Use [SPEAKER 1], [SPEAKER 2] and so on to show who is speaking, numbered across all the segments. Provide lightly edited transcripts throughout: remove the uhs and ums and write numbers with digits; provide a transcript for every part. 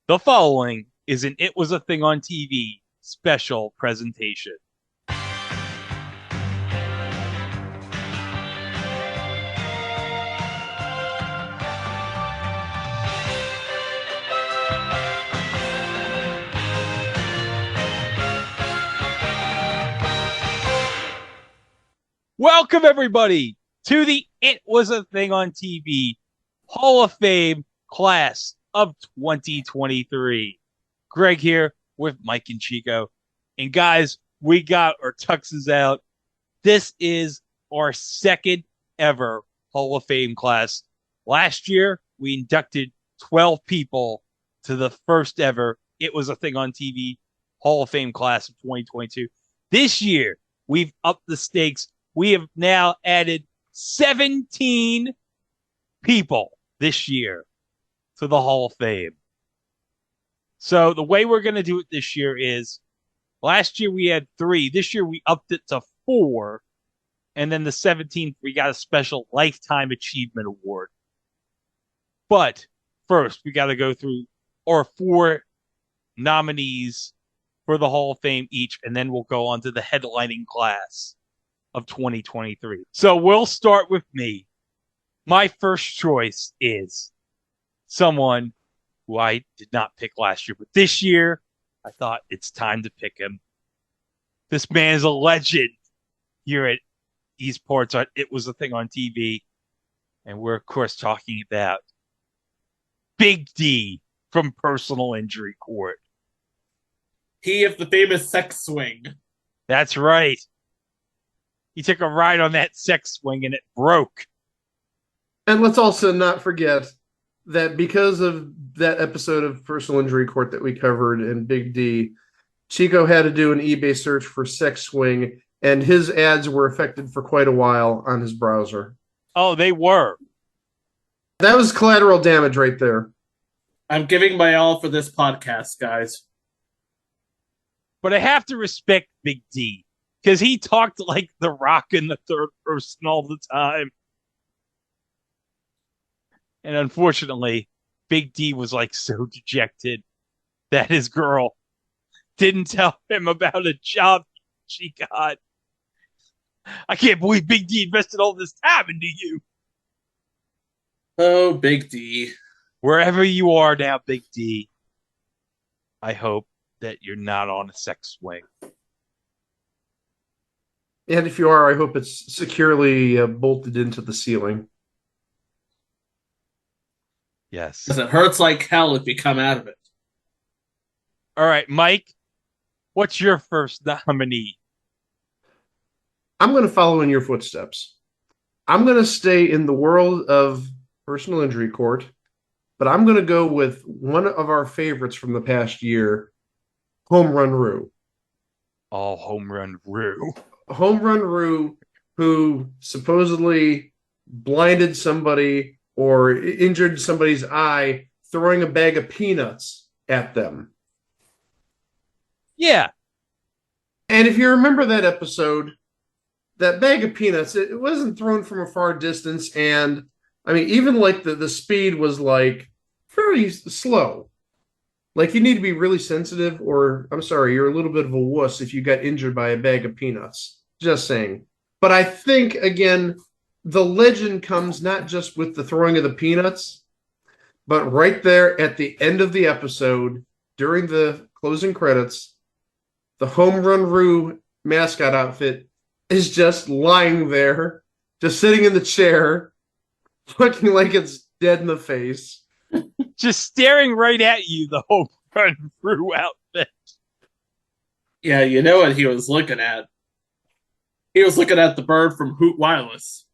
[SPEAKER 1] The following is an It Was a Thing on TV special presentation. Welcome, everybody, to the It Was a Thing on TV Hall of Fame class of 2023. Greg here with Mike and Chico. And guys, we got our tuxes out. This is our second ever Hall of Fame class. Last year, we inducted 12 people to the first ever It Was a Thing on TV Hall of Fame class of 2022. This year, we've upped the stakes. We have now added 17 people this year to the Hall of Fame. So the way we're going to do it this year is last year we had 3. This year we upped it to 4. And then the 17th, we got a special Lifetime Achievement Award. But first, we got to go through our 4 nominees for the Hall of Fame each, and then we'll go on to the headlining class of 2023. So we'll start with me. My first choice is someone who I did not pick last year, but this year I thought it's time to pick him. This man is a legend here at Esports. It Was a Thing on TV. And we're, of course, talking about Big D from Personal Injury Court.
[SPEAKER 2] He of the famous sex swing.
[SPEAKER 1] That's right. He took a ride on that sex swing and it broke.
[SPEAKER 3] And let's also not forget that because of that episode of Personal Injury Court that we covered in Big D, Chico had to do an eBay search for sex swing, and his ads were affected for quite a while on his browser.
[SPEAKER 1] Oh, they were.
[SPEAKER 3] That was collateral damage right there.
[SPEAKER 2] I'm giving my all for this podcast, guys.
[SPEAKER 1] But I have to respect Big D because he talked like The Rock in the third person all the time. And unfortunately, Big D was like so dejected that his girl didn't tell him about a job she got. I can't believe Big D invested all this time into you.
[SPEAKER 2] Oh, Big D.
[SPEAKER 1] Wherever you are now, Big D, I hope that you're not on a sex swing.
[SPEAKER 3] And if you are, I hope it's securely bolted into the ceiling.
[SPEAKER 1] Yes.
[SPEAKER 2] Because it hurts like hell if you come out of it.
[SPEAKER 1] All right, Mike, what's your first nominee?
[SPEAKER 3] I'm going to follow in your footsteps. I'm going to stay in the world of Personal Injury Court, but I'm going to go with one of our favorites from the past year, Home Run Rue.
[SPEAKER 1] Oh, Home Run Rue.
[SPEAKER 3] Home Run Rue, who supposedly blinded somebody or injured somebody's eye throwing a bag of peanuts at them.
[SPEAKER 1] Yeah.
[SPEAKER 3] And if you remember that episode, that bag of peanuts, it wasn't thrown from a far distance. And I mean, even like the speed was like fairly slow. Like you need to be really sensitive, or I'm sorry, you're a little bit of a wuss if you got injured by a bag of peanuts. Just saying. But I think, again, the legend comes not just with the throwing of the peanuts, but right there at the end of the episode, during the closing credits, the Home Run Rue mascot outfit is just lying there, just sitting in the chair, looking like it's dead in the face.
[SPEAKER 1] Just staring right at you, the Home Run Rue outfit.
[SPEAKER 2] Yeah, you know what he was looking at. He was looking at the bird from Hoot Wireless.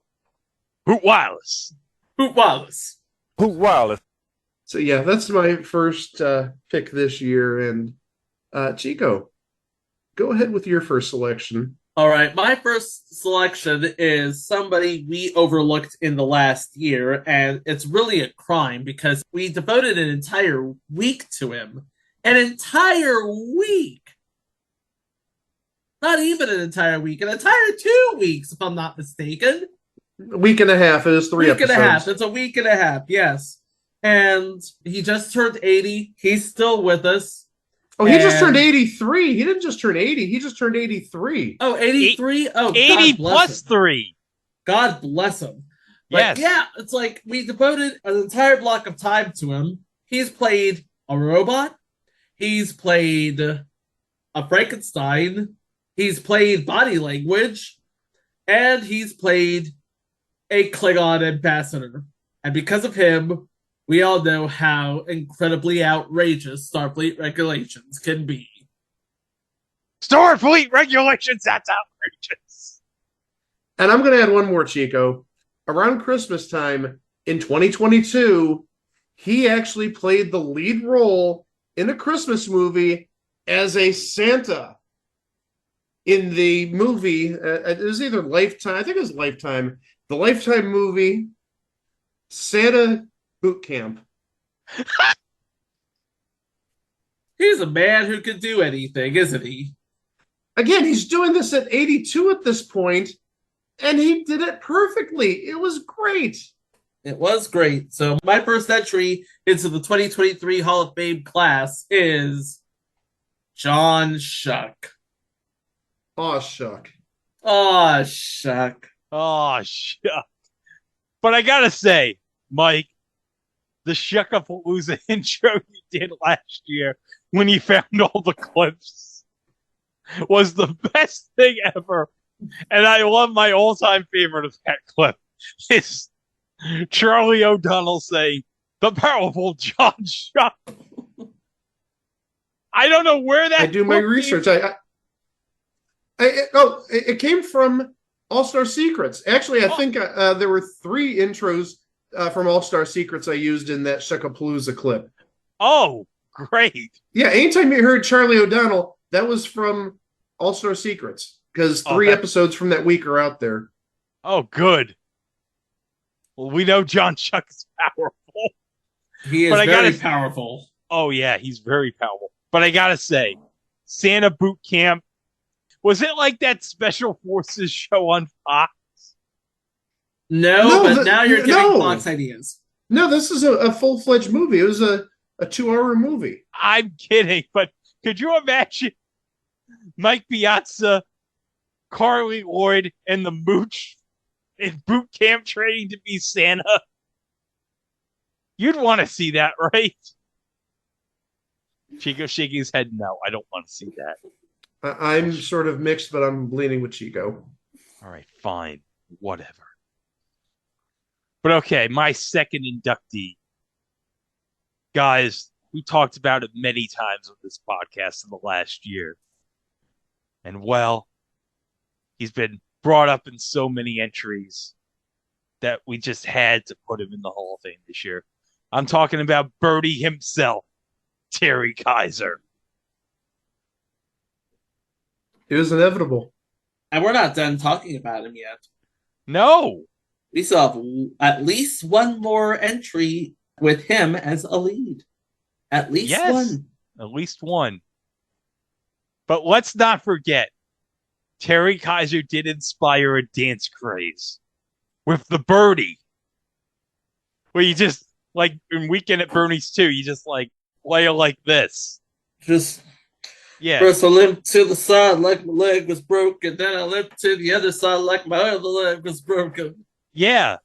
[SPEAKER 1] Hoot Wireless.
[SPEAKER 2] Hoot Wireless.
[SPEAKER 1] Hoot Wireless.
[SPEAKER 3] So yeah, that's my first pick this year. And Chico, go ahead with your first selection.
[SPEAKER 2] All right, my first selection is somebody we overlooked in the last year, and it's really a crime because we devoted an entire week to him. An entire week! Not even an entire week, an entire 2 weeks, if I'm not mistaken.
[SPEAKER 3] A week and a half. It is 3
[SPEAKER 2] week
[SPEAKER 3] episodes.
[SPEAKER 2] and a half. It's a week and a half, yes. and he just turned 80. He's still with us.
[SPEAKER 3] Oh, he just turned
[SPEAKER 2] And
[SPEAKER 3] 83. He didn't just turn 80. He just turned 83.
[SPEAKER 2] oh, 83? Oh,
[SPEAKER 1] 80
[SPEAKER 2] God bless
[SPEAKER 1] plus
[SPEAKER 2] him.
[SPEAKER 1] 3.
[SPEAKER 2] God bless him. But
[SPEAKER 1] Yes.
[SPEAKER 2] yeah, it's like we devoted an entire block of time to him. He's played a robot. He's played a Frankenstein. He's played body language. And he's played a Klingon ambassador. And because of him, we all know how incredibly outrageous Starfleet regulations can be.
[SPEAKER 1] Starfleet regulations, that's outrageous.
[SPEAKER 3] And I'm going to add one more, Chico. Around Christmas time in 2022, he actually played the lead role in a Christmas movie as a Santa in the movie. It was either Lifetime, I think it was Lifetime, the Lifetime movie, Santa Boot Camp.
[SPEAKER 2] He's a man who can do anything, isn't he?
[SPEAKER 3] Again, he's doing this at 82 at this point, and he did it perfectly. It was great.
[SPEAKER 2] It was great. So my first entry into the 2023 Hall of Fame class is John Shuck.
[SPEAKER 3] Aw, shuck.
[SPEAKER 2] Aw, Shuck.
[SPEAKER 1] Oh, shuck. But I gotta say, Mike, the Shuckapalooza intro you did last year when you found all the clips was the best thing ever. And I love my all-time favorite of that clip is Charlie O'Donnell saying, "The powerful John Shuck." I don't know where that
[SPEAKER 3] I do my research. It came from All Star Secrets. Actually, I think there were 3 intros from All Star Secrets I used in that Shuckapalooza clip.
[SPEAKER 1] Oh, great.
[SPEAKER 3] Yeah, anytime you heard Charlie O'Donnell, that was from All Star Secrets because 3 episodes from that week are out there.
[SPEAKER 1] Oh, good. Well, we know John Shuck is powerful.
[SPEAKER 2] He is very powerful.
[SPEAKER 1] Oh, yeah, he's very powerful. But I gotta say, Santa Boot Camp, was it like that Special Forces show on Fox?
[SPEAKER 2] No, but now you're giving Fox ideas.
[SPEAKER 3] No, this is a full-fledged movie. It was a 2-hour movie.
[SPEAKER 1] I'm kidding, but could you imagine Mike Piazza, Carly Lloyd, and the Mooch in boot camp training to be Santa? You'd want to see that, right? Chico shaking his head, no, I don't want to see that.
[SPEAKER 3] I'm sort of mixed, but I'm leaning with Chico.
[SPEAKER 1] All right, fine. Whatever. But okay, my second inductee. Guys, we talked about it many times on this podcast in the last year. And well, he's been brought up in so many entries that we just had to put him in the Hall of Fame this year. I'm talking about Birdie himself, Terry Kaiser.
[SPEAKER 3] It was inevitable.
[SPEAKER 2] And we're not done talking about him yet.
[SPEAKER 1] No.
[SPEAKER 2] We still have at least one more entry with him as a lead. At least one.
[SPEAKER 1] At least one. But let's not forget, Terry Kaiser did inspire a dance craze with the birdie. Where you just, like in Weekend at Bernie's too, you just like play it like this.
[SPEAKER 2] Just
[SPEAKER 1] yeah.
[SPEAKER 2] First I limped to the side like my leg was broken. Then I limped to the other side like my other leg was broken.
[SPEAKER 1] Yeah.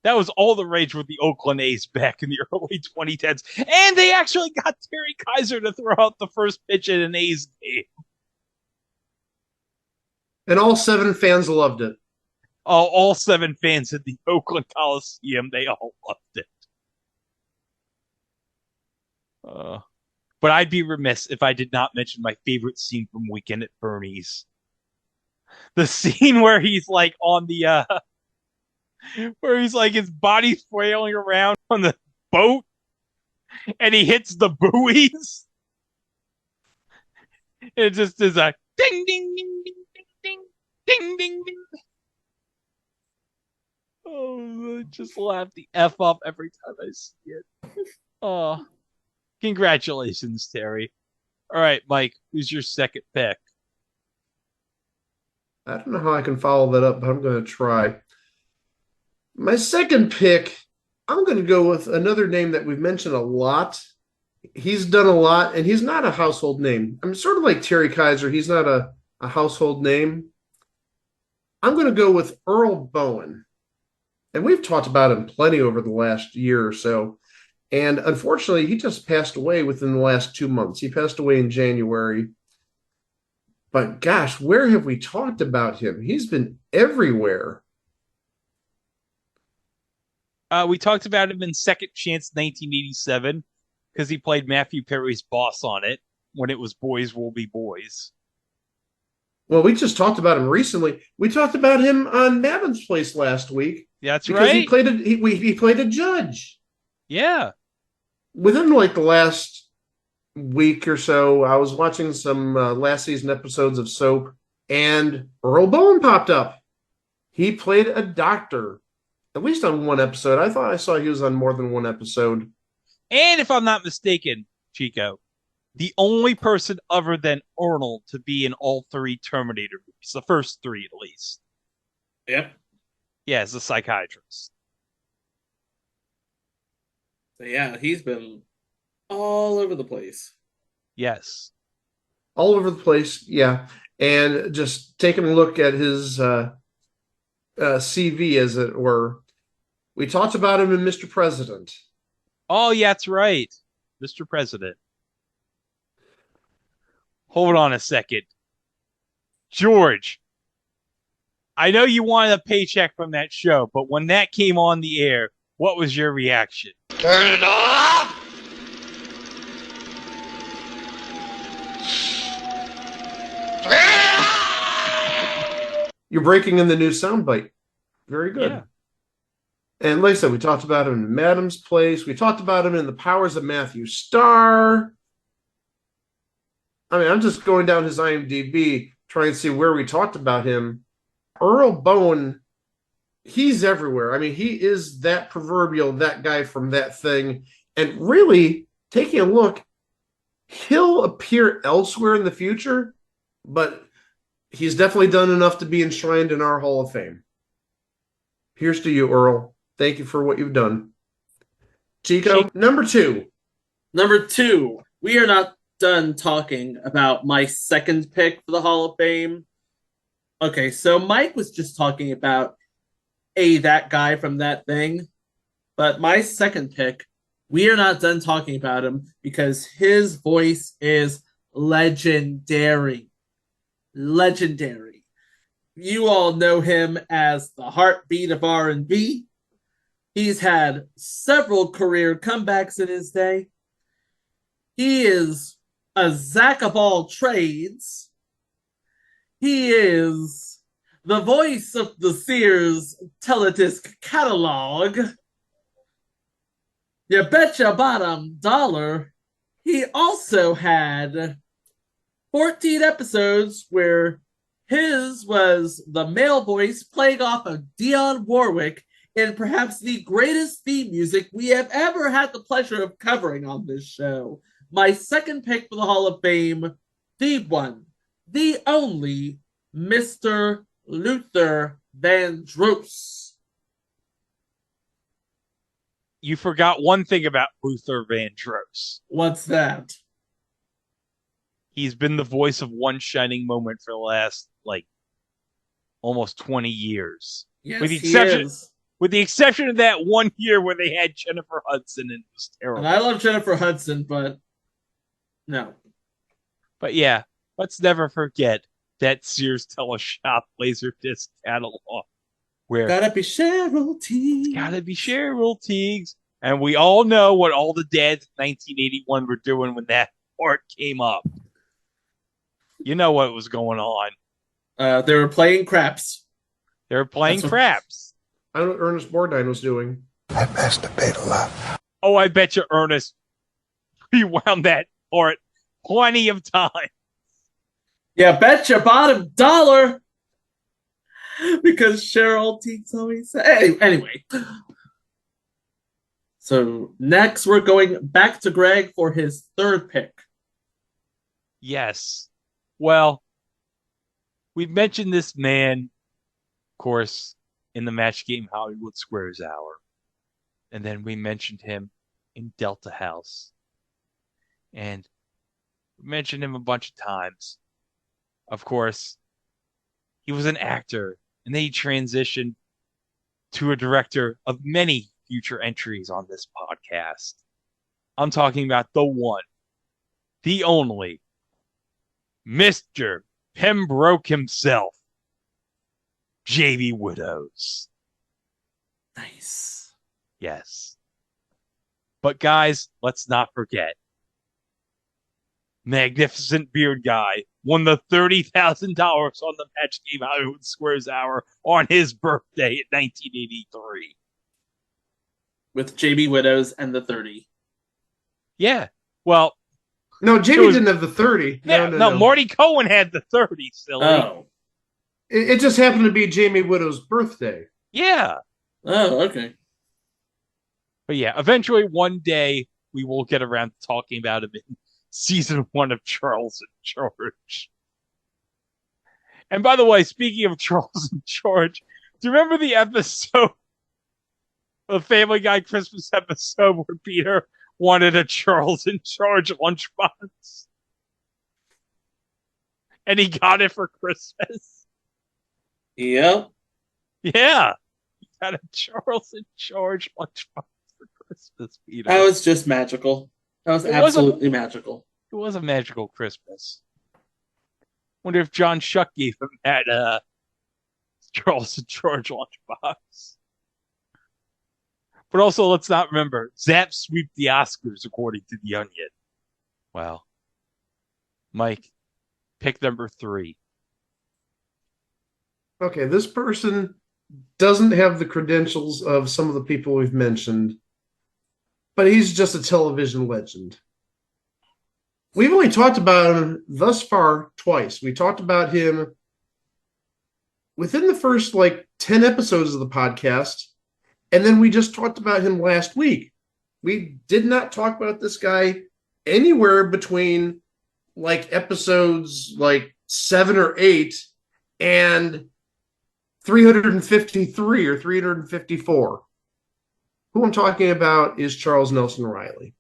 [SPEAKER 1] That was all the rage with the Oakland A's back in the early 2010s. And they actually got Terry Kaiser to throw out the first pitch at an A's game.
[SPEAKER 3] And all 7 fans loved it.
[SPEAKER 1] Oh, all 7 fans at the Oakland Coliseum, they all loved it. But I'd be remiss if I did not mention my favorite scene from Weekend at Bernie's. The scene where he's like on the where he's like his body's flailing around on the boat and he hits the buoys. It just is a ding ding ding ding ding ding ding ding ding. Oh, I just laugh the F up every time I see it. Oh, congratulations, Terry. All right, Mike, who's your second pick?
[SPEAKER 3] I don't know how I can follow that up, but I'm going to try. My second pick I'm going to go with another name that we've mentioned a lot. He's done a lot, and he's not a household name. I'm sort of like Terry Kaiser. He's not a household name. I'm going to go with Earl Bowen. And we've talked about him plenty over the last year or so. And unfortunately, he just passed away within the last 2 months. He passed away in January. But gosh, where have we talked about him? He's been everywhere.
[SPEAKER 1] We talked about him in Second Chance 1987 because he played Matthew Perry's boss on it when it was Boys Will Be Boys.
[SPEAKER 3] Well, we just talked about him recently. We talked about him on Madden's Place last week
[SPEAKER 1] That's
[SPEAKER 3] because
[SPEAKER 1] right.
[SPEAKER 3] he played a judge.
[SPEAKER 1] Yeah.
[SPEAKER 3] Within like the last week or so, I was watching some last season episodes of Soap, and Earl Bowen popped up. He played a doctor, at least on one episode. I thought I saw he was on more than one episode.
[SPEAKER 1] And if I'm not mistaken, Chico, the only person other than Arnold to be in all three Terminator movies, the first three at least.
[SPEAKER 2] Yep.
[SPEAKER 1] Yeah, as a psychiatrist.
[SPEAKER 2] So yeah, he's been all over the place.
[SPEAKER 1] Yes.
[SPEAKER 3] All over the place, yeah. And just taking a look at his CV, as it were. We talked about him in Mr. President.
[SPEAKER 1] Oh, yeah, that's right. Mr. President. Hold on a second. George, I know you wanted a paycheck from that show, but when that came on the air, what was your reaction?
[SPEAKER 4] Turn it off!
[SPEAKER 3] You're breaking in the new soundbite. Very good.
[SPEAKER 1] Yeah.
[SPEAKER 3] And like I said, we talked about him in Madam's Place. We talked about him in The Powers of Matthew Starr. I mean, I'm just going down his IMDb, trying to see where we talked about him. Earl Bowen, he's everywhere. I mean, he is that proverbial, that guy from that thing. And really, taking a look, he'll appear elsewhere in the future, but he's definitely done enough to be enshrined in our Hall of Fame. Here's to you, Earl. Thank you for what you've done. Chico, number two.
[SPEAKER 2] Number two, we are not done talking about my second pick for the Hall of Fame. Okay, so Mike was just talking about that guy from that thing. But my second pick, we are not done talking about him because his voice is legendary. Legendary. You all know him as the heartbeat of R&B. He's had several career comebacks in his day. He is a Zack of all trades. He is the voice of the Sears Teledisc catalog. You betcha bottom dollar. He also had 14 episodes where his was the male voice playing off of Dionne Warwick in perhaps the greatest theme music we have ever had the pleasure of covering on this show. My second pick for the Hall of Fame, the one, the only, Mr. Luther Vandross.
[SPEAKER 1] You forgot one thing about Luther Vandross.
[SPEAKER 2] What's that?
[SPEAKER 1] He's been the voice of One Shining Moment for the last, almost 20 years.
[SPEAKER 2] Yes,
[SPEAKER 1] with the exception of that 1 year where they had Jennifer Hudson and it was terrible.
[SPEAKER 2] And I love Jennifer Hudson, but no.
[SPEAKER 1] But yeah, let's never forget that Sears Teleshop Laserdisc catalog where
[SPEAKER 2] gotta be Cheryl Teagues.
[SPEAKER 1] Gotta be Cheryl Teagues. And we all know what all the dads in 1981 were doing when that part came up. You know what was going on.
[SPEAKER 2] They were playing craps.
[SPEAKER 1] They were playing craps.
[SPEAKER 3] I don't know what Ernest Borgnine was doing.
[SPEAKER 4] I masturbate a lot.
[SPEAKER 1] Oh, I bet you Ernest rewound that part plenty of times.
[SPEAKER 2] Yeah, bet your bottom dollar. Because Cheryl Teagues always said. Anyway. So next we're going back to Greg for his third pick.
[SPEAKER 1] Yes. Well, we've mentioned this man, of course, in the Match Game Hollywood Squares Hour. And then we mentioned him in Delta House. And we mentioned him a bunch of times. Of course, he was an actor, and then he transitioned to a director of many future entries on this podcast. I'm talking about the one, the only, Mr. Pembroke himself, J.B. Widows.
[SPEAKER 2] Nice.
[SPEAKER 1] Yes. But guys, let's not forget, Magnificent Beard Guy won the $30,000 on the Match Game Hollywood Squares Hour on his birthday in 1983.
[SPEAKER 2] With JB Widows and the 30.
[SPEAKER 1] Yeah. Well,
[SPEAKER 3] No, Jamie
[SPEAKER 1] was,
[SPEAKER 3] didn't have the 30. No.
[SPEAKER 1] Marty Cohen had the 30, silly.
[SPEAKER 2] Oh.
[SPEAKER 3] It just happened to be Jamie Widow's birthday.
[SPEAKER 1] Yeah.
[SPEAKER 2] Oh, okay.
[SPEAKER 1] But yeah, eventually one day we will get around to talking about him in season 1 of Charles and George. And by the way, speaking of Charles and George, do you remember the episode, the Family Guy Christmas episode where Peter wanted a Charles and George lunchbox? And he got it for Christmas?
[SPEAKER 2] Yep.
[SPEAKER 1] Yeah. He got a Charles and George lunchbox for Christmas, Peter.
[SPEAKER 2] That was just magical. That was absolutely magical.
[SPEAKER 1] It was a magical Christmas. Wonder if John Shuck gave him that Charles and George lunchbox. But also, let's not remember, Zap sweep the Oscars, according to The Onion. Wow. Mike, pick number 3.
[SPEAKER 3] Okay, this person doesn't have the credentials of some of the people we've mentioned, but he's just a television legend. We've only talked about him thus far twice. We talked about him within the first 10 episodes of the podcast, and then we just talked about him last week. We did not talk about this guy anywhere between episodes 7 or 8 and 353 or 354. Who I'm talking about is Charles Nelson Riley.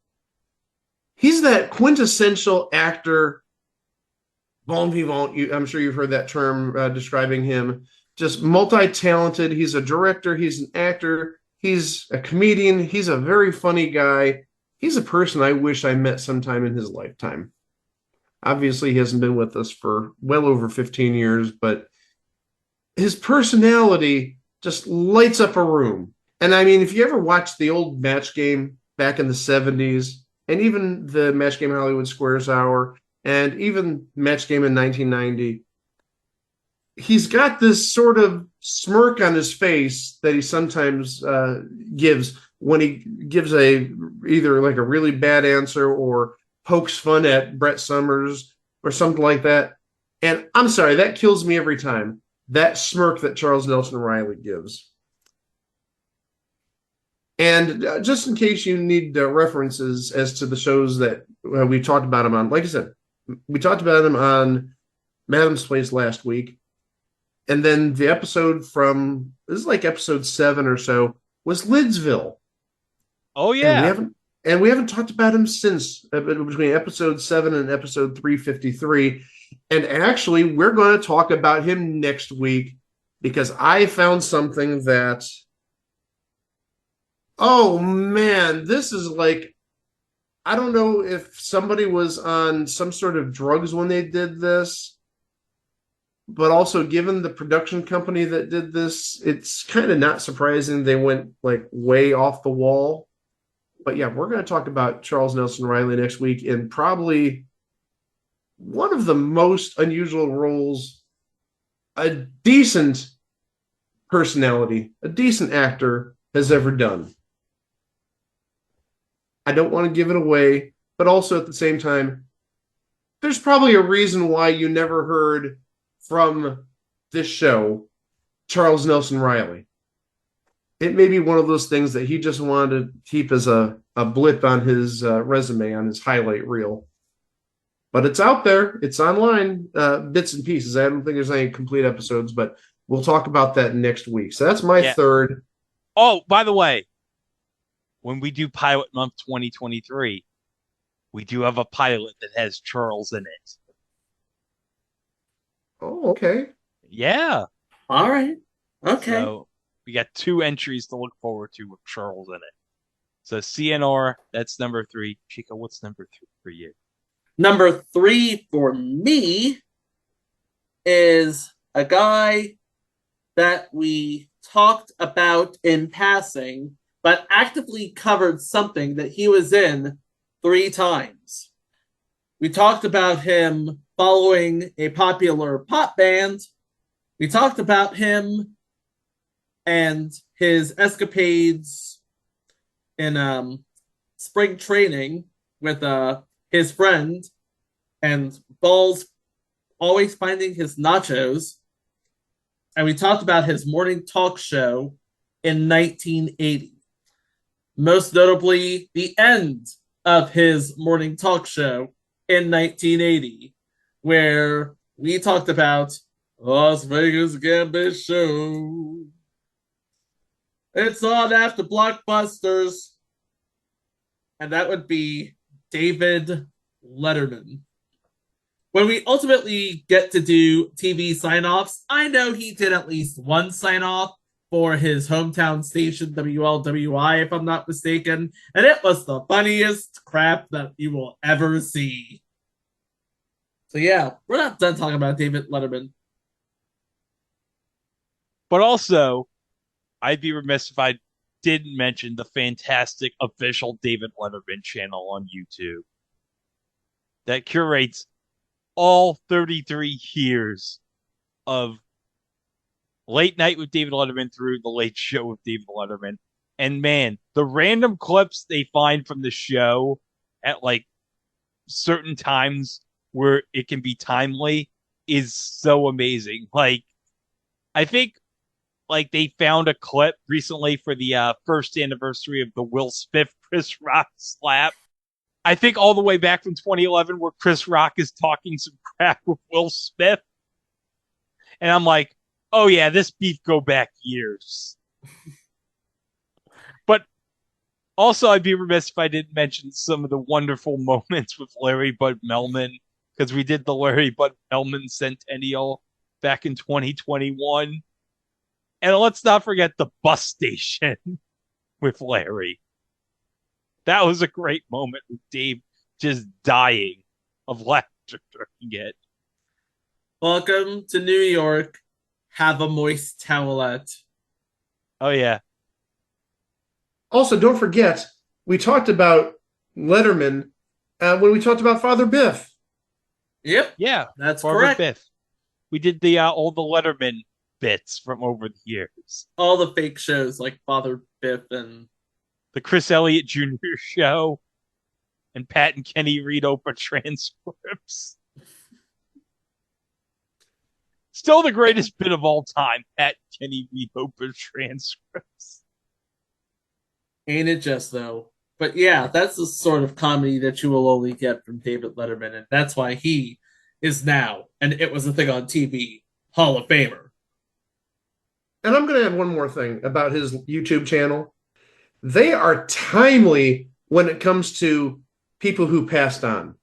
[SPEAKER 3] He's that quintessential actor, bon vivant. I'm sure you've heard that term describing him. Just multi-talented. He's a director. He's an actor. He's a comedian. He's a very funny guy. He's a person I wish I met sometime in his lifetime. Obviously, he hasn't been with us for well over 15 years, but his personality just lights up a room. And I mean, if you ever watched the old Match Game back in the 70s, and even the Match Game Hollywood Squares Hour, and even Match Game in 1990, he's got this sort of smirk on his face that he sometimes gives when he gives either a really bad answer or pokes fun at Brett Summers or something like that. And I'm sorry, that kills me every time. That smirk that Charles Nelson Riley gives. And just in case you need references as to the shows that we talked about him on, like I said, we talked about him on Madam's Place last week. And then the episode this is episode 7 or so, was Lidsville.
[SPEAKER 1] Oh, yeah.
[SPEAKER 3] And we haven't talked about him since, between episode 7 and episode 353. And actually, we're going to talk about him next week because I found something that, oh man, this is I don't know if somebody was on some sort of drugs when they did this, but also given the production company that did this, it's kind of not surprising they went way off the wall. But yeah, we're going to talk about Charles Nelson Riley next week in probably one of the most unusual roles a decent personality, a decent actor has ever done. I don't want to give it away, but also at the same time, there's probably a reason why you never heard from this show Charles Nelson Riley. It may be one of those things that he just wanted to keep as a blip on his resume, on his highlight reel. But it's out there. It's online, bits and pieces. I don't think there's any complete episodes, but we'll talk about that next week. So that's my third.
[SPEAKER 1] Oh, by the way, when we do Pilot Month 2023, we do have a pilot that has Charles in it.
[SPEAKER 3] Oh, okay.
[SPEAKER 1] Yeah.
[SPEAKER 2] All right. Okay.
[SPEAKER 1] So we got 2 entries to look forward to with Charles in it. So CNR, that's number 3. Chico, what's number 3 for you?
[SPEAKER 2] Number 3 for me is a guy that we talked about in passing, but actively covered something that he was in 3 times. We talked about him following a popular pop band. We talked about him and his escapades in spring training with his friend, and Balls always finding his nachos. And we talked about his morning talk show in 1980. Most notably, the end of his morning talk show in 1980, where we talked about Las Vegas Gambit Show. It's on after Blockbusters. And that would be David Letterman. When we ultimately get to do TV sign-offs, I know he did at least one sign-off for his hometown station, WLWI, if I'm not mistaken, and it was the funniest crap that you will ever see. So yeah, we're not done talking about David Letterman.
[SPEAKER 1] But also, I'd be remiss if I didn't mention the fantastic official David Letterman channel on YouTube that curates all 33 years of Late Night with David Letterman through The Late Show with David Letterman. And man, the random clips they find from the show at like certain times where it can be timely is so amazing. Like, I think like they found a clip recently for the first anniversary of the Will Smith Chris Rock slap. I think all the way back from 2011 where Chris Rock is talking some crap with Will Smith. And I'm like, oh yeah, this beef go back years. But also I'd be remiss if I didn't mention some of the wonderful moments with Larry Bud Melman, because we did the Larry Bud Melman Centennial back in 2021. And let's not forget the bus station with Larry. That was a great moment with Dave just dying of laughter during it.
[SPEAKER 2] Welcome to New York. Have a moist towelette.
[SPEAKER 1] Oh, yeah.
[SPEAKER 3] Also, don't forget, we talked about Letterman when we talked about Father Biff.
[SPEAKER 2] Yep.
[SPEAKER 1] Yeah.
[SPEAKER 2] That's
[SPEAKER 1] Barbara
[SPEAKER 2] correct.
[SPEAKER 1] Biff. We did the all the Letterman bits from over the years.
[SPEAKER 2] All the fake shows like Father Biff and
[SPEAKER 1] The Chris Elliott Jr. show and Pat and Kenny read Oprah transcripts. Still the greatest bit of all time, Pat and Kenny read Oprah transcripts.
[SPEAKER 2] Ain't it just though? But yeah, that's the sort of comedy that you will only get from David Letterman, and that's why he is now, and it was a thing on TV, Hall of Famer.
[SPEAKER 3] And I'm going to add one more thing about his YouTube channel. They are timely when it comes to people who passed on.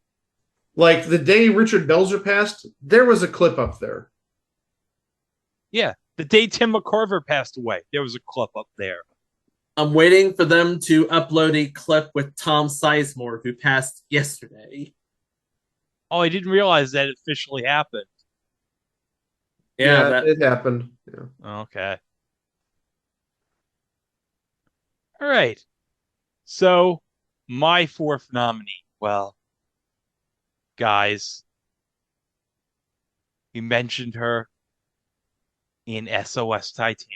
[SPEAKER 3] Like the day Richard Belzer passed, there was a clip up there.
[SPEAKER 1] Yeah, the day Tim McCarver passed away, there was a clip up there.
[SPEAKER 2] I'm waiting for them to upload a clip with Tom Sizemore, who passed yesterday.
[SPEAKER 1] Oh, I didn't realize that it officially happened.
[SPEAKER 2] Yeah,
[SPEAKER 3] it happened. Yeah.
[SPEAKER 1] Okay. All right. So, my fourth nominee. Well, guys, we mentioned her in SOS Titanic,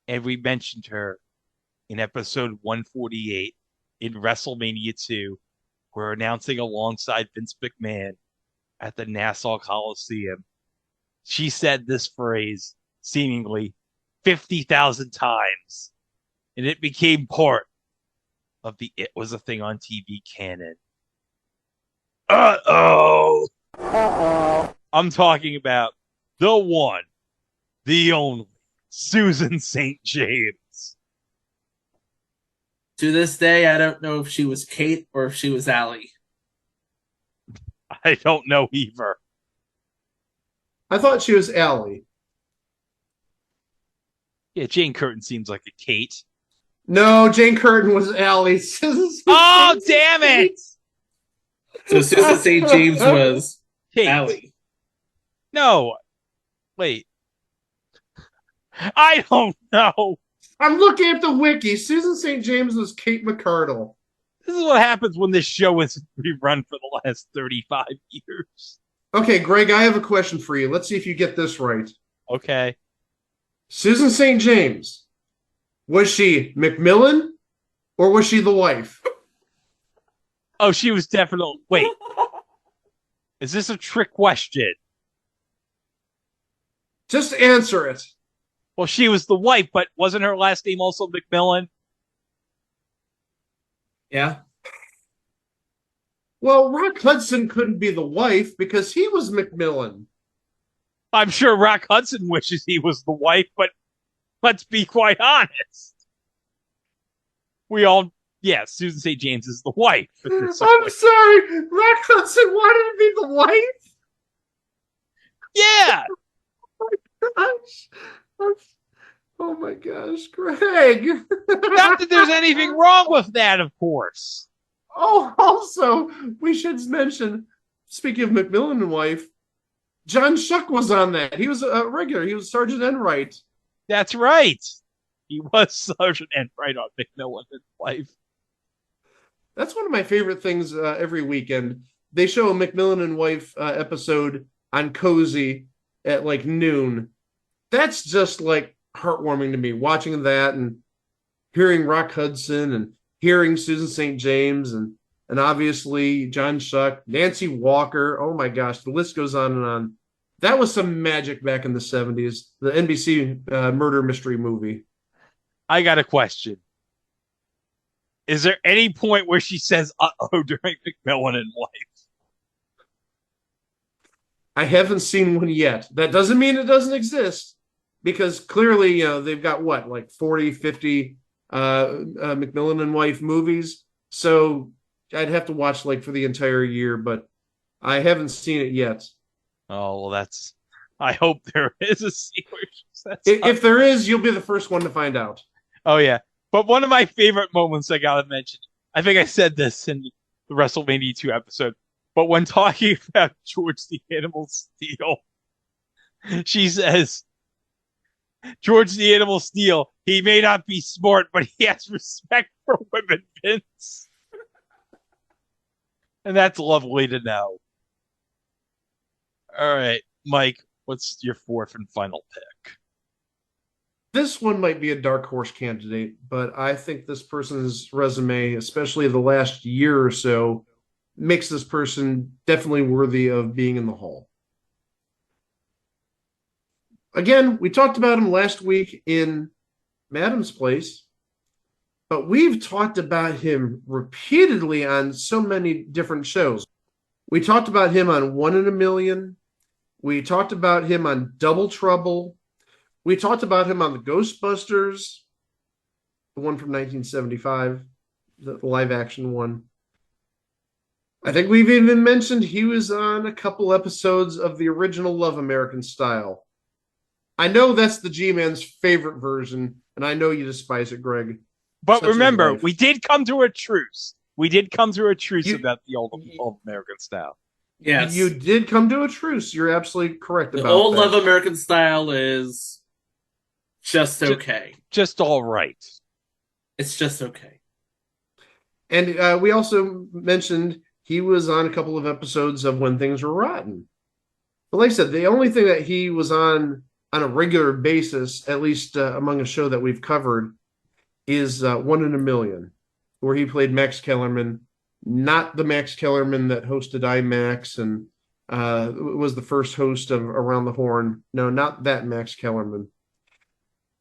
[SPEAKER 1] and we mentioned her in episode 148 in WrestleMania 2. We're announcing alongside Vince McMahon at the Nassau Coliseum. She said this phrase seemingly 50,000 times, and it became part of the It Was a Thing on TV canon. Uh-oh! I'm talking about the one, the only, Susan St. James.
[SPEAKER 2] To this day, I don't know if she was Kate or if she was Allie.
[SPEAKER 1] I don't know either.
[SPEAKER 3] I thought she was Allie.
[SPEAKER 1] Yeah, Jane Curtin seems like a Kate.
[SPEAKER 3] No, Jane Curtin was Allie.
[SPEAKER 1] Oh, damn it!
[SPEAKER 2] So Susan St. James was
[SPEAKER 1] Kate.
[SPEAKER 2] Allie.
[SPEAKER 1] No. Wait. I don't know.
[SPEAKER 3] I'm looking at the wiki. Susan St. James was Kate McCardle.
[SPEAKER 1] This is what happens when this show is rerun for the last 35 years.
[SPEAKER 3] Okay, Greg, I have a question for you. Let's see if you get this right.
[SPEAKER 1] Okay.
[SPEAKER 3] Susan St. James, was she McMillan or was she the wife?
[SPEAKER 1] Oh, she was definitely. Wait. Is this a trick question?
[SPEAKER 3] Just answer it.
[SPEAKER 1] Well, she was the wife, but wasn't her last name also McMillan?
[SPEAKER 2] Yeah.
[SPEAKER 3] Well, Rock Hudson couldn't be the wife because he was McMillan.
[SPEAKER 1] I'm sure Rock Hudson wishes he was the wife, but let's be quite honest. We all, yeah, Susan St. James is the wife.
[SPEAKER 3] I'm sorry. Rock Hudson wanted to be the wife?
[SPEAKER 1] Yeah.
[SPEAKER 3] Gosh. Oh my gosh, Greg.
[SPEAKER 1] Not that there's anything wrong with that, of course.
[SPEAKER 3] Oh, also, we should mention, speaking of McMillan and wife, John Shuck was on that. He was a regular. He was Sergeant Enright.
[SPEAKER 1] That's right. He was Sergeant Enright on McMillan and wife.
[SPEAKER 3] That's one of my favorite things every weekend. They show a McMillan and wife episode on Cozy at like noon. That's just like heartwarming to me, watching that and hearing Rock Hudson and hearing Susan St. James and obviously John Shuck, Nancy Walker. Oh my gosh, the list goes on and on. That was some magic back in the 70s, the NBC murder mystery movie.
[SPEAKER 1] I got a question. Is there any point where she says "uh-oh" during McMillan and wife?
[SPEAKER 3] I haven't seen one yet. That doesn't mean it doesn't because clearly, they've got what, like 40, 50 McMillan and wife movies. So I'd have to watch like for the entire year, but I haven't seen it yet.
[SPEAKER 1] Oh, well, I hope there is a scene where she says
[SPEAKER 3] If there is, you'll be the first one to find out.
[SPEAKER 1] Oh, yeah. But one of my favorite moments I gotta mention, I think I said this in the WrestleMania 2 episode, but when talking about George the Animal Steel, she says, George the Animal Steel, he may not be smart, but he has respect for women, Vince. And that's lovely to know. All right, Mike, what's your fourth and final pick?
[SPEAKER 3] This one might be a dark horse candidate, but I think this person's resume, especially the last year or so, makes this person definitely worthy of being in the Hall. Again, we talked about him last week in Madam's Place, but we've talked about him repeatedly on so many different shows. We talked about him on One in a Million. We talked about him on Double Trouble. We talked about him on the Ghostbusters, the one from 1975, the live action one. I think we've even mentioned he was on a couple episodes of the original Love American Style. I know that's the G-Man's favorite version, and I know you despise it, Greg.
[SPEAKER 1] But remember, we did come to a truce. We did come to a truce about the old American Style.
[SPEAKER 2] Yes.
[SPEAKER 3] You did come to a truce. You're absolutely correct about that.
[SPEAKER 2] The old Love American Style is just okay.
[SPEAKER 1] Just all right.
[SPEAKER 2] It's just okay.
[SPEAKER 3] And we also mentioned he was on a couple of episodes of When Things Were Rotten. But like I said, the only thing that he was on a regular basis, at least among a show that we've covered, is One in a Million, where he played Max Kellerman, not the Max Kellerman that hosted IMAX and was the first host of Around the Horn. No, not that Max Kellerman.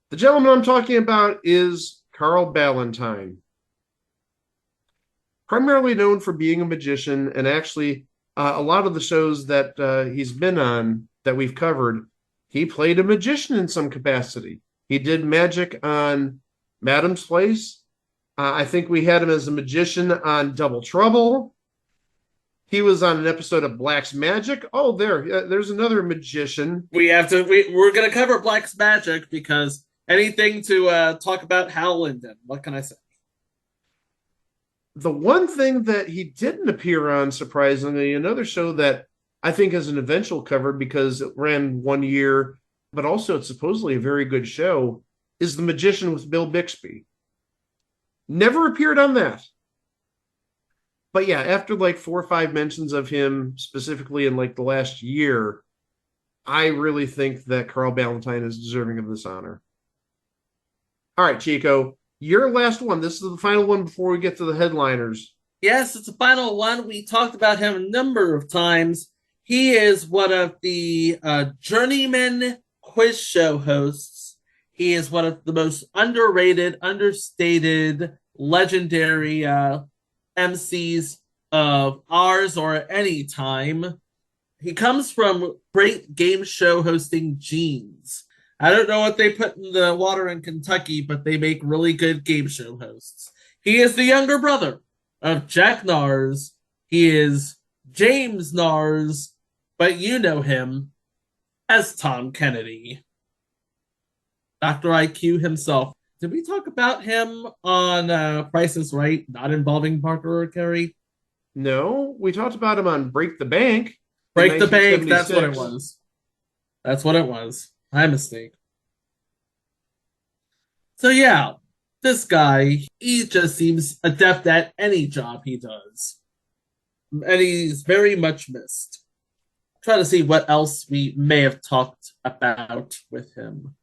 [SPEAKER 3] The gentleman I'm talking about is Carl Ballantine. Primarily known for being a magician, and actually a lot of the shows that he's been on that we've covered, he played a magician in some capacity. He did magic on Madam's Place. I think we had him as a magician on Double Trouble. He was on an episode of Black's Magic. Oh, there's another magician.
[SPEAKER 2] We're gonna cover Black's Magic because anything to talk about Hal Linden. What can I say?
[SPEAKER 3] The one thing that he didn't appear on, surprisingly, another show that I think has an eventual cover because it ran 1 year, but also it's supposedly a very good show, is The Magician with Bill Bixby. Never appeared on that. But yeah, after like 4 or 5 mentions of him specifically in like the last year, I really think that Carl Ballantine is deserving of this honor. All right, Chico, your last one. This is the final one before we get to the headliners.
[SPEAKER 2] Yes, it's the final one. We talked about him a number of times. He is one of the journeyman quiz show hosts. He is one of the most underrated, understated, legendary MCs of ours or any time. He comes from great game show hosting genes. I don't know what they put in the water in Kentucky, but they make really good game show hosts. He is the younger brother of Jack Nars. He is James Nars, but you know him as Tom Kennedy. Dr. IQ himself. Did we talk about him on Price is Right, not involving Parker or Carey?
[SPEAKER 3] No, we talked about him on Break the Bank.
[SPEAKER 2] Break the Bank, that's what it was. That's what it was. My mistake. So yeah, this guy, he just seems adept at any job he does. And he's very much missed. Try to see what else we may have talked about with him.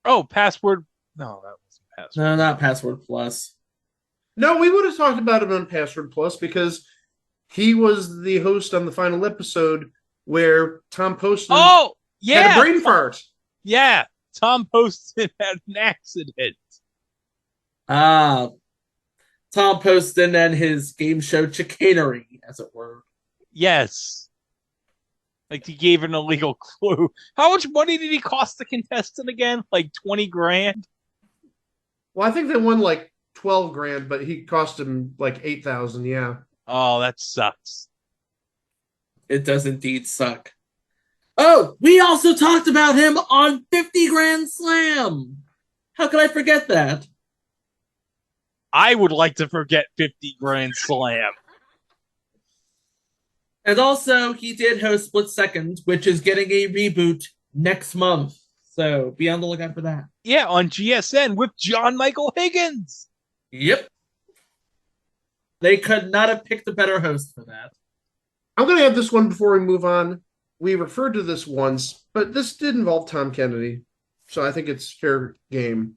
[SPEAKER 1] Oh, Password. No, that wasn't Password.
[SPEAKER 2] No, not Password Plus.
[SPEAKER 3] No, we would have talked about him on Password Plus because he was the host on the final episode where Tom Poston had a brain fart.
[SPEAKER 1] Yeah, Tom Poston had an accident.
[SPEAKER 2] Tom Poston and his game show chicanery, as it were.
[SPEAKER 1] Yes. Like he gave an illegal clue. How much money did he cost the contestant again? Like 20 grand?
[SPEAKER 3] Well, I think they won like 12 grand, but he cost him like 8,000. Yeah.
[SPEAKER 1] Oh, that sucks.
[SPEAKER 2] It does indeed suck. Oh, we also talked about him on 50 Grand Slam. How could I forget that?
[SPEAKER 1] I would like to forget 50 Grand Slam.
[SPEAKER 2] And also, he did host Split Second, which is getting a reboot next month. So be on the lookout for that.
[SPEAKER 1] Yeah, on GSN with John Michael Higgins.
[SPEAKER 2] Yep. They could not have picked a better host for that.
[SPEAKER 3] I'm going to add this one before we move on. We referred to this once, but this did involve Tom Kennedy. So I think it's fair game.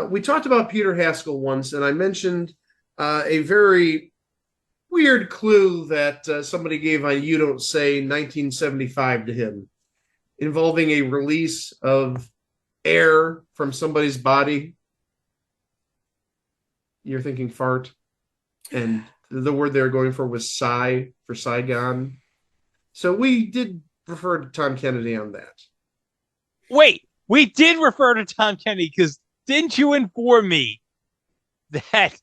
[SPEAKER 3] We talked about Peter Haskell once, and I mentioned a very weird clue that somebody gave on You Don't Say 1975 to him, involving a release of air from somebody's body. You're thinking fart. And the word they were going for was sigh, for Saigon. So we did refer to Tom Kennedy on that.
[SPEAKER 1] Wait, we did refer to Tom Kennedy because didn't you inform me that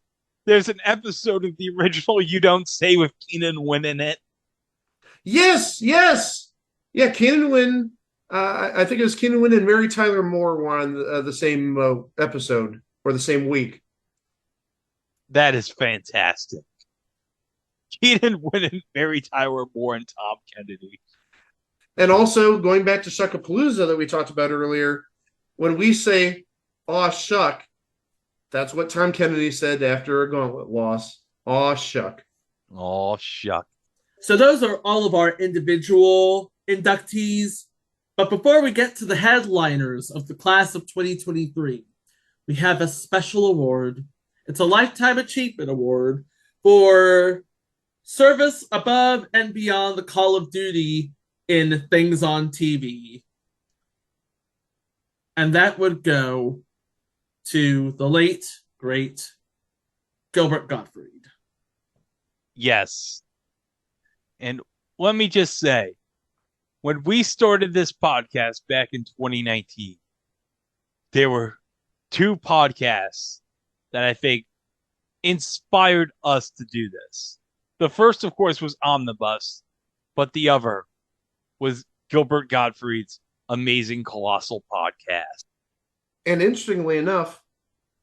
[SPEAKER 1] there's an episode of the original You Don't Say with Keenan Wynn in it?
[SPEAKER 3] Yes. Yeah, Keenan Wynn. I think it was Keenan Wynn and Mary Tyler Moore were on the same episode or the same week.
[SPEAKER 1] That is fantastic. Keenan Wynn and Mary Tyler Moore and Tom Kennedy.
[SPEAKER 3] And also, going back to Shuckapalooza that we talked about earlier, when we say, aw, shuck, that's what Tom Kennedy said after a gauntlet loss. Aw, shuck.
[SPEAKER 1] Oh, shuck.
[SPEAKER 2] So those are all of our individual inductees. But before we get to the headliners of the class of 2023, we have a special award. It's a Lifetime Achievement Award for service above and beyond the Call of Duty in things on TV. And that would go to the late, great Gilbert Gottfried.
[SPEAKER 1] Yes. And let me just say, when we started this podcast back in 2019, there were two podcasts that I think inspired us to do this. The first, of course, was Omnibus, but the other was Gilbert Gottfried's Amazing Colossal Podcast.
[SPEAKER 3] And interestingly enough,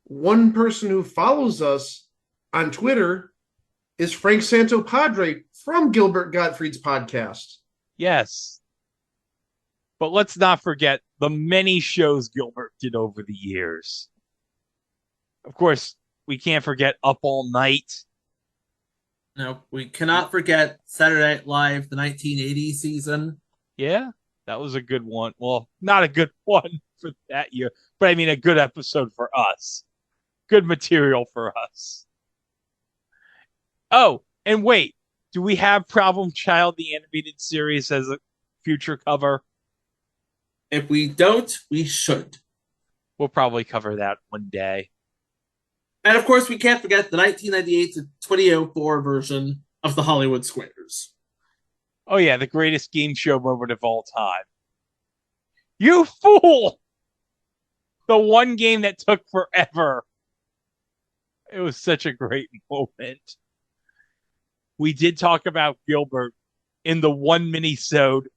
[SPEAKER 3] one person who follows us on Twitter is Frank Santopadre from Gilbert Gottfried's podcast.
[SPEAKER 1] Yes. But let's not forget the many shows Gilbert did over the years. Of course, we can't forget Up All Night.
[SPEAKER 2] No, we cannot forget Saturday Night Live, the 1980 season.
[SPEAKER 1] Yeah, that was a good one. Well, not a good one for that year, but I mean a good episode for us. Good material for us. Oh, and wait, do we have Problem Child, the animated series, as a future cover?
[SPEAKER 2] If we don't, we should.
[SPEAKER 1] We'll probably cover that one day.
[SPEAKER 2] And of course, we can't forget the 1998 to 2004 version of the Hollywood Squares.
[SPEAKER 1] Oh yeah, the greatest game show moment of all time. You fool! The one game that took forever. It was such a great moment. We did talk about Gilbert in the one mini-sode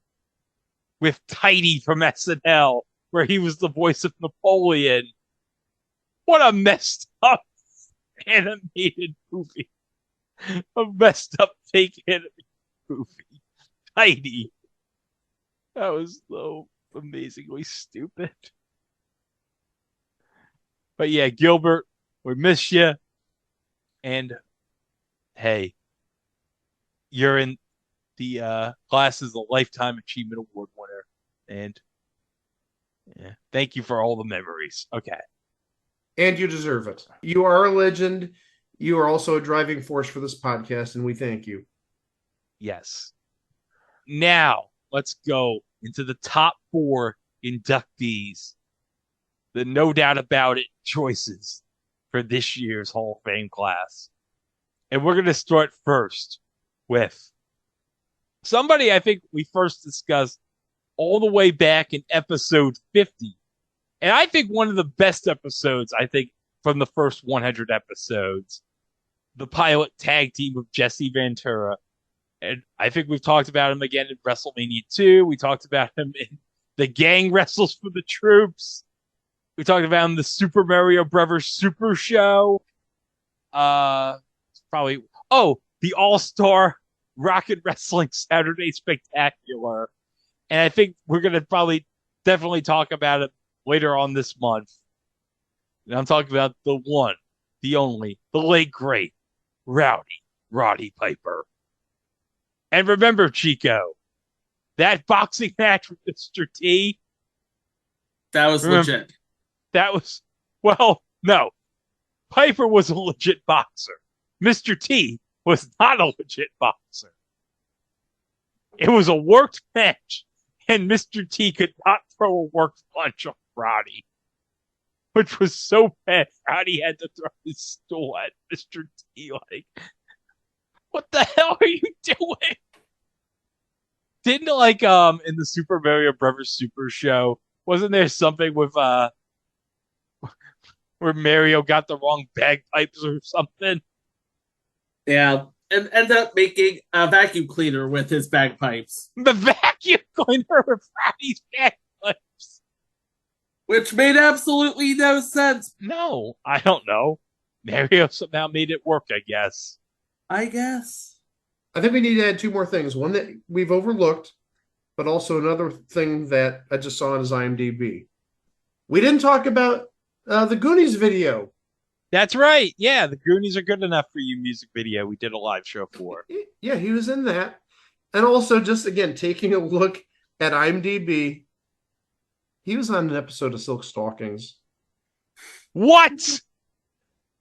[SPEAKER 1] with Tidy from SNL, where he was the voice of Napoleon. What a messed up animated movie. A messed up fake animated movie. Tidy. That was so amazingly stupid. But yeah, Gilbert, we miss you. And hey, you're in the Glasses of Lifetime Achievement Award winner. And yeah, thank you for all the memories. Okay.
[SPEAKER 3] And you deserve it. You are a legend. You are also a driving force for this podcast, and we thank you.
[SPEAKER 1] Yes. Now, let's go into the top 4 inductees. The no doubt about it choices for this year's Hall of Fame class. And we're going to start first with somebody I think we first discussed all the way back in episode 50. And I think one of the best episodes, I think, from the first 100 episodes, the pilot tag team of Jesse Ventura. And I think we've talked about him again in WrestleMania 2. We talked about him in the gang wrestles for the troops. We talked about him in the Super Mario Brothers Super Show. The All-Star Rocket Wrestling Saturday Spectacular. And I think we're going to probably definitely talk about it later on this month. And I'm talking about the one, the only, the late great, Roddy Piper. And remember, Chico, that boxing match with Mr. T.
[SPEAKER 2] That was legit.
[SPEAKER 1] That was, well, no. Piper was a legit boxer. Mr. T was not a legit boxer. It was a worked match, and Mr. T could not throw a worked punch on Roddy, which was so bad. Roddy had to throw his stool at Mr. T like, what the hell are you doing? Didn't in the Super Mario Brothers Super Show, wasn't there something with where Mario got the wrong bagpipes or something?
[SPEAKER 2] Yeah, and ended up making a vacuum cleaner with his bagpipes.
[SPEAKER 1] The vacuum cleaner with Roddy's bagpipes.
[SPEAKER 2] Which made absolutely no sense.
[SPEAKER 1] No, I don't know. Mario somehow made it work, I guess.
[SPEAKER 2] I guess.
[SPEAKER 3] I think we need to add 2 more things. One that we've overlooked, but also another thing that I just saw on his IMDb. We didn't talk about the Goonies video.
[SPEAKER 1] That's right. Yeah, the Goonies are good enough for you music video we did a live show for.
[SPEAKER 3] Yeah, he was in that. And also, just again, taking a look at IMDb, he was on an episode of Silk Stockings.
[SPEAKER 1] What?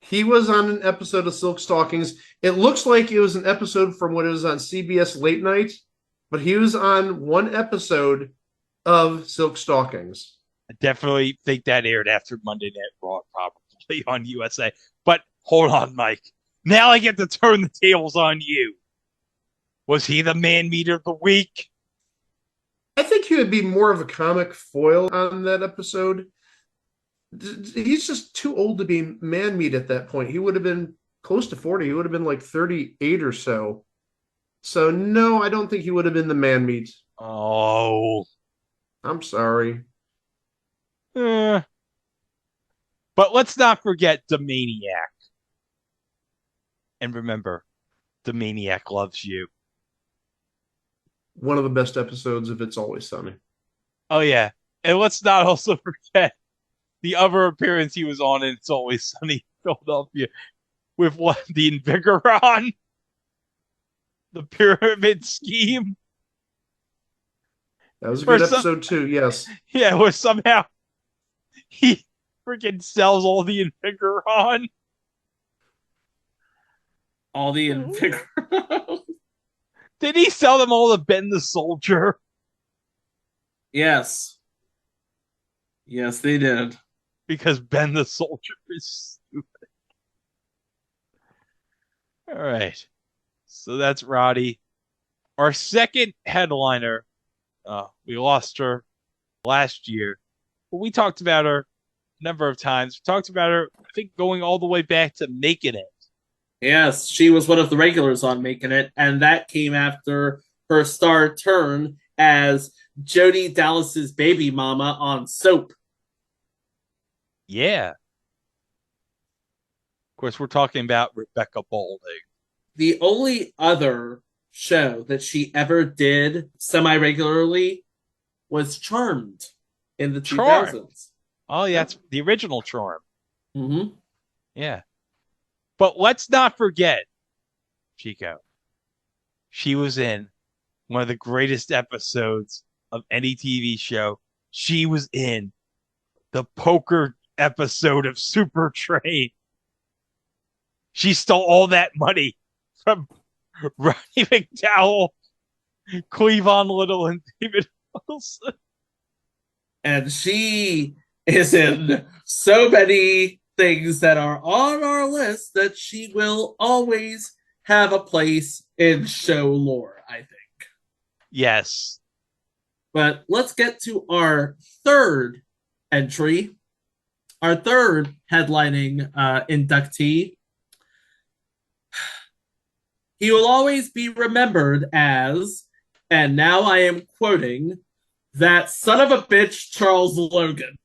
[SPEAKER 3] He was on an episode of Silk Stockings. It looks like it was an episode from when it was on CBS Late Night, but he was on one episode of Silk Stockings.
[SPEAKER 1] I definitely think that aired after Monday Night Raw, probably on USA. But hold on, Mike. Now I get to turn the tables on you. Was he the man meter of the week?
[SPEAKER 3] I think he would be more of a comic foil on that episode. He's just too old to be man meat at that point. He would have been close to 40. He would have been like 38 or so. So no, I don't think he would have been the man meat.
[SPEAKER 1] Oh.
[SPEAKER 3] I'm sorry.
[SPEAKER 1] Eh. But let's not forget the Maniac. And remember, the Maniac loves you.
[SPEAKER 3] One of the best episodes of It's Always Sunny.
[SPEAKER 1] Oh, yeah. And let's not also forget the other appearance he was on in It's Always Sunny in Philadelphia with what? The Invigoron? The pyramid scheme?
[SPEAKER 3] That was a
[SPEAKER 1] Or
[SPEAKER 3] good episode too, yes.
[SPEAKER 1] Yeah, where somehow he freaking sells all the Invigoron.
[SPEAKER 2] All the invigor.
[SPEAKER 1] Did he sell them all to Ben the Soldier?
[SPEAKER 2] Yes. Yes, they did.
[SPEAKER 1] Because Ben the Soldier is stupid. All right. So that's Roddy. Our second headliner, we lost her last year, but we talked about her a number of times. We talked about her, I think, going all the way back to Making It.
[SPEAKER 2] Yes, she was one of the regulars on Making It, and that came after her star turn as Jody Dallas's baby mama on Soap.
[SPEAKER 1] Yeah. Of course, we're talking about Rebecca Balding.
[SPEAKER 2] The only other show that she ever did semi-regularly was Charmed in the
[SPEAKER 1] Charmed.
[SPEAKER 2] 2000s.
[SPEAKER 1] Oh, yeah, that's the original Charm.
[SPEAKER 2] Mm-hmm.
[SPEAKER 1] Yeah. But let's not forget, Chico, she was in one of the greatest episodes of any TV show. She was in the poker episode of Super Train. She stole all that money from Roddy McDowell, Cleavon Little, and David Wilson.
[SPEAKER 2] And she is in so many things that are on our list that she will always have a place in show lore, I think.
[SPEAKER 1] Yes.
[SPEAKER 2] But let's get to our third entry, our third headlining inductee. He will always be remembered as, and now I am quoting, that son of a bitch Charles Logan.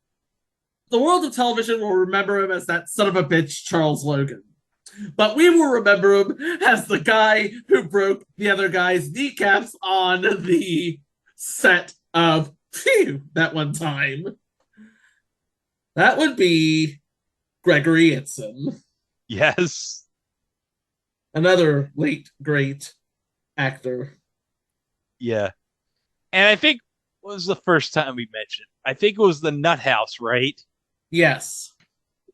[SPEAKER 2] The world of television will remember him as that son of a bitch Charles Logan. But we will remember him as the guy who broke the other guy's kneecaps on the set of Phew that one time. That would be Gregory Itson.
[SPEAKER 1] Yes.
[SPEAKER 2] Another late great actor.
[SPEAKER 1] Yeah. And I think it was the first time we mentioned. I think it was the Nut House, right?
[SPEAKER 2] Yes.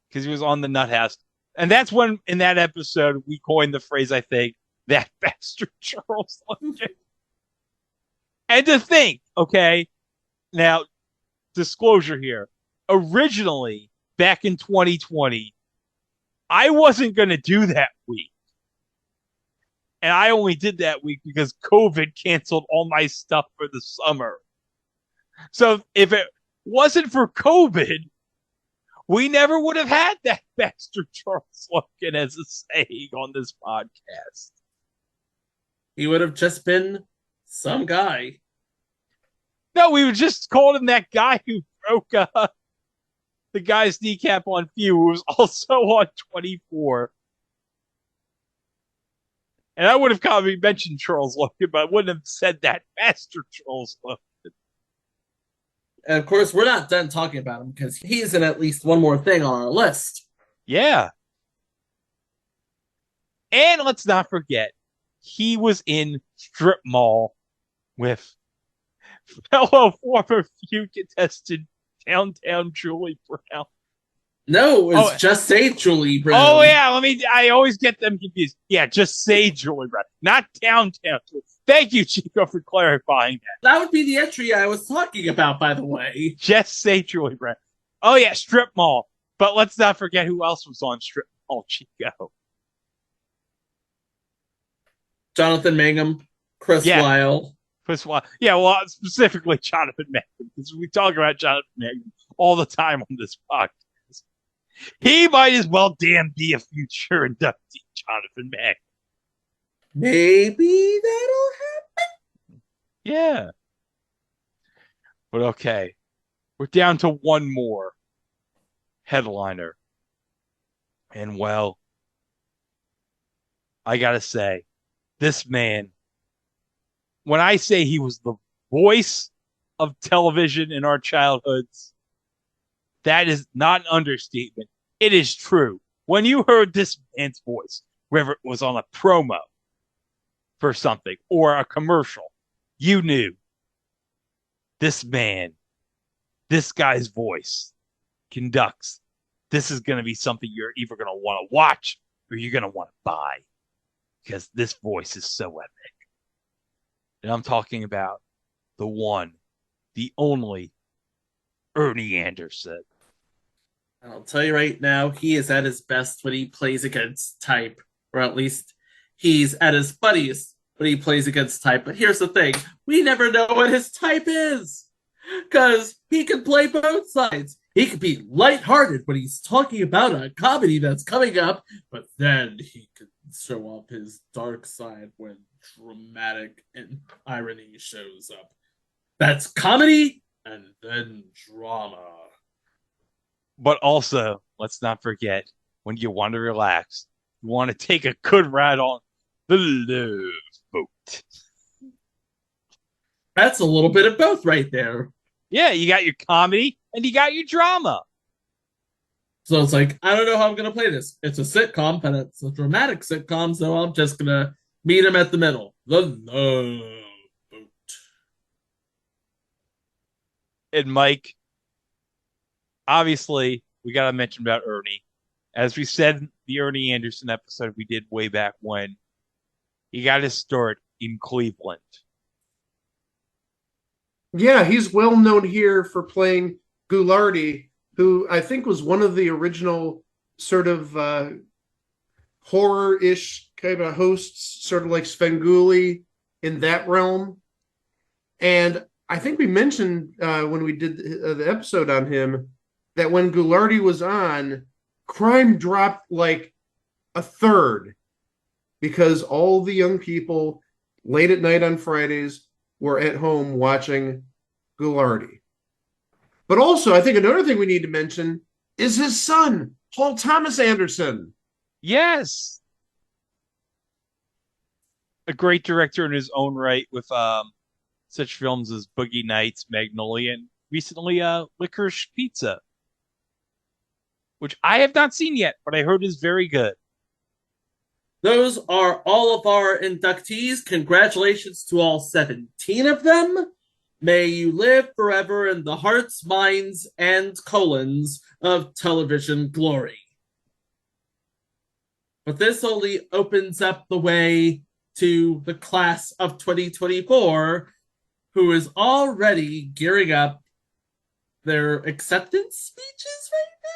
[SPEAKER 1] Because he was on the Nut House. And that's when, in that episode, we coined the phrase, I think, that bastard Charles Logan. And to think, okay, now, disclosure here. Originally, back in 2020, I wasn't going to do that week. And I only did that week because COVID canceled all my stuff for the summer. So if it wasn't for COVID, we never would have had that bastard Charles Logan as a saying on this podcast.
[SPEAKER 2] He would have just been some guy.
[SPEAKER 1] No, we would just call him that guy who broke the guy's kneecap on Few, who was also on 24. And I would have probably mentioned Charles Logan, but I wouldn't have said that bastard Charles Logan.
[SPEAKER 2] And of course, we're not done talking about him because he's in at least one more thing on our list.
[SPEAKER 1] Yeah. And let's not forget, he was in Strip Mall with fellow former Few contestant Downtown Julie Brown.
[SPEAKER 2] No, it's Just Say Julie Brown.
[SPEAKER 1] Oh, yeah. I always get them confused. Yeah, Just Say Julie Brown, not Downtown. Thank you, Chico, for clarifying that.
[SPEAKER 2] That would be the entry I was talking about, by the way.
[SPEAKER 1] Just Say Julie Brown. Oh, yeah, Strip Mall. But let's not forget who else was on Strip Mall, Chico.
[SPEAKER 2] Jonathan Mangum, Chris Lyle.
[SPEAKER 1] Chris Lyle. Yeah, well, specifically Jonathan Mangum, because we talk about Jonathan Mangum all the time on this podcast. He might as well damn be a future inductee, Jonathan Mack.
[SPEAKER 2] Maybe that'll
[SPEAKER 1] Yeah. But okay. We're down to one more headliner. And well, I gotta say, this man, when I say he was the voice of television in our childhoods, that is not an understatement. It is true. When you heard this man's voice, whether it was on a promo for something or a commercial, you knew this man, this guy's voice conducts. This is going to be something you're either going to want to watch or you're going to want to buy because this voice is so epic. And I'm talking about the one, the only Ernie Anderson.
[SPEAKER 2] I'll tell you right now, he is at his best when he plays against type, or at least he's at his funniest when he plays against type. But here's the thing, we never know what his type is, because he can play both sides. He could be lighthearted when he's talking about a comedy that's coming up, but then he could show off his dark side when dramatic and irony shows up. That's comedy and then drama.
[SPEAKER 1] But also, let's not forget, when you want to relax, you want to take a good ride on the Love Boat.
[SPEAKER 2] That's a little bit of both right there.
[SPEAKER 1] Yeah, you got your comedy and you got your drama.
[SPEAKER 2] So it's like, I don't know how I'm going to play this. It's a sitcom, but it's a dramatic sitcom, so I'm just going to meet him at the middle. The Love Boat.
[SPEAKER 1] And Mike, obviously, we got to mention about Ernie. As we said in the Ernie Anderson episode we did way back when, he got his start in Cleveland.
[SPEAKER 3] Yeah, he's well known here for playing Ghoulardi, who I think was one of the original sort of horror-ish kind of hosts, sort of like Svengoolie in that realm. And I think we mentioned when we did the episode on him that when Ghoulardi was on, crime dropped like a third because all the young people late at night on Fridays were at home watching Ghoulardi. But also, I think another thing we need to mention is his son, Paul Thomas Anderson.
[SPEAKER 1] Yes. A great director in his own right with such films as Boogie Nights, Magnolia, and recently Licorice Pizza, which I have not seen yet, but I heard is very good.
[SPEAKER 2] Those are all of our inductees. Congratulations to all 17 of them. May you live forever in the hearts, minds, and colons of television glory. But this only opens up the way to the class of 2024, who is already gearing up their acceptance speeches right now.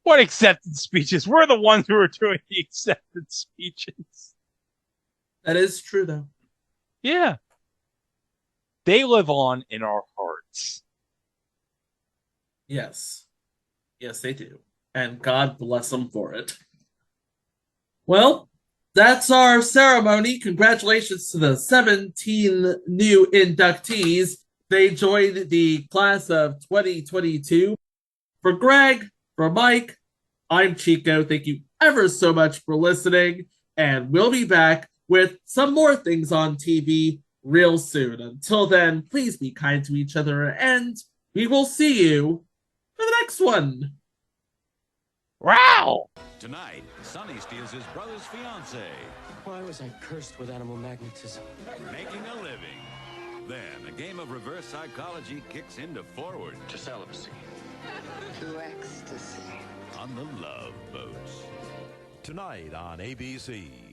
[SPEAKER 1] What acceptance speeches? We're the ones who are doing the acceptance speeches.
[SPEAKER 2] That is true, though.
[SPEAKER 1] Yeah. They live on in our hearts.
[SPEAKER 2] Yes. Yes, they do. And God bless them for it. Well, that's our ceremony. Congratulations to the 17 new inductees. They joined the class of 2022. For Greg, for Mike, I'm Chico. Thank you ever so much for listening. And we'll be back with some more things on TV real soon. Until then, please be kind to each other, and we will see you for the next one.
[SPEAKER 1] Wow!
[SPEAKER 5] Tonight, Sonny steals his brother's fiancée.
[SPEAKER 6] Why was I cursed with animal magnetism?
[SPEAKER 5] Making a living. Then, a game of reverse psychology kicks into forward.
[SPEAKER 6] To celibacy.
[SPEAKER 7] To ecstasy.
[SPEAKER 5] On the Love Boat.
[SPEAKER 8] Tonight on ABC.